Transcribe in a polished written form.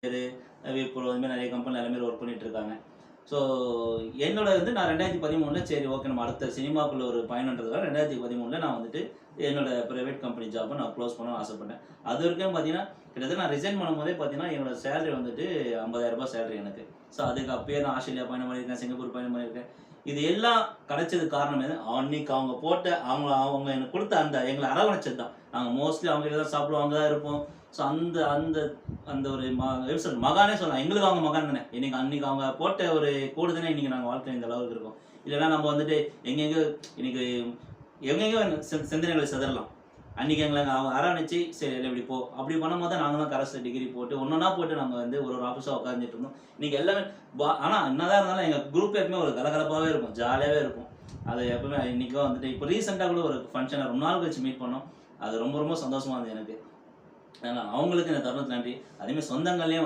விப்ரோ இதுமாதிரி நிறைய கம்பெனியில் எல்லாமே ஒர்க் பண்ணிட்டு இருக்காங்க. ஸோ என்னோட நான் 2013 சரி ஓகே நம்ம அடுத்த சினிமாக்குள்ள ஒரு பயணன்றதுக்காக 2013 நான் வந்துட்டு என்னோட பிரைவேட் கம்பெனி ஜாப்பை நான் க்ளோஸ் பண்ணணும்னு ஆசைப்பட்டேன். அது வரைக்கும் பார்த்தீங்கன்னா, கிட்டத்தட்ட நான் ரிசைன் பண்ணும்போதே பார்த்தீங்கன்னா, என்னோட சேலரி வந்துட்டு ரூ. 50,000 சேலரி எனக்கு. ஸோ அதுக்கு அப்பயே நான் ஆஸ்திரேலியா பயணம் பண்ணியிருக்கேன், சிங்கப்பூர் பயணம் பண்ணியிருக்கேன். இது எல்லாம் கிடைச்சதுக்கு காரணம் எது? அன்னைக்கு அவங்க போட்ட அவங்க அவங்க எனக்கு குடுத்த அந்த எங்கள அரவணைச்சது தான். நாங்க மோஸ்ட்லி அவங்க கிட்ட தான் சாப்பிடுவோம், அங்க தான் இருப்போம். ஸோ அந்த அந்த அந்த ஒரு எப்படி சொல்றது? மகானே சொல்லலாம். எங்களுக்கு அவங்க மகான் தானே. அன்னைக்கு அவங்க போட்ட ஒரு கோடு தானே இன்னைக்கு நாங்க வாழ்க்கையில இந்த அளவுக்கு இருக்கோம். இல்லன்னா நம்ம வந்துட்டு எங்கெங்கயோ இன்னைக்கு எங்கெங்கயோ சிந்தனைகள் சிதறலாம். அன்னைக்கு எங்கள அவங்க அரவணைச்சு, "சரி இல்ல இப்படி போ." அப்படி பண்ணும்போது தான் நாங்களும் கரஸ்ல டிகிரி போட்டு ஒண்ணொன்னா போட்டு நாங்க ஒரு ஒரு ஆஃபீஸா உட்கார்ந்துட்டு இருந்தோம். இன்னைக்கு எல்லாமே ஆனா என்னதான் இருந்தாலும் எங்க குரூப் எப்பவுமே ஒரு கலகலப்பாவே இருக்கும். ஜாலியாவே இருக்கும். அது எப்பவுமே இன்னைக்கும் வந்துட்டு இப்போ ரீசென்ட்டா கூட ஒரு ஃபங்ஷன்ல ரொம்ப நாள் கழிச்சு மீட் பண்ணோம். அது ரொம்ப ரொம்ப சந்தோஷமா இருந்தது எனக்கு. ஏன்னா அவங்களுக்கு இந்த தருணத்துல நன்றி. அதே மாரி சொந்தங்கள்லயும்